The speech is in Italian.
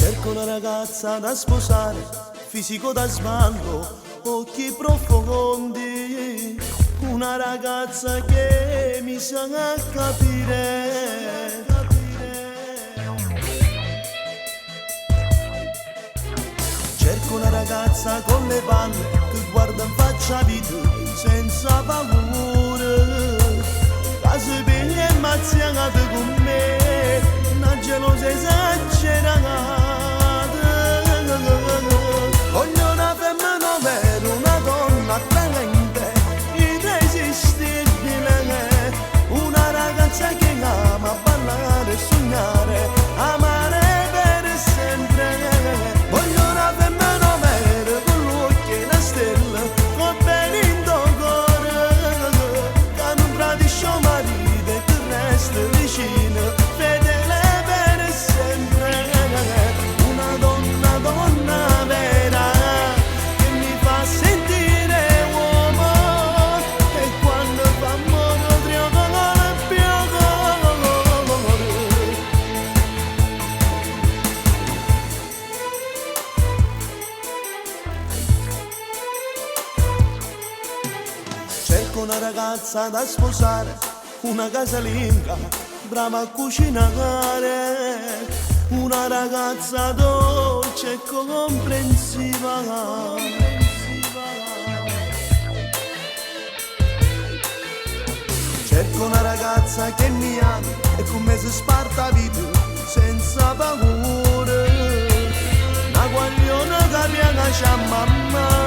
Cerco una ragazza da sposare, fisico da sballo, occhi profondi, una ragazza che mi sa capire. Cerco una ragazza con le palle che guarda in faccia di tu senza paura. Case belle e mazziate con me, una gelosa esagerata. Voglio una femmina vera, una donna attraente, irresistibile, una ragazza che ama ballare e sognare, amare per sempre. Voglio una femmina vera con l'occhio e una stella, con bene in cuore, che non tradisce il marito e che resta vicino, fedele per sempre. Una donna vera, che mi fa sentire uomo, e quando fa amore trionfa più colore. Cerco una ragazza da sposare, una casalinga, brava a cucinare, una ragazza dolce e comprensiva. Cerco una ragazza che mi ami e con me si sparta vita senza paura, una guagliona che piace a mamma.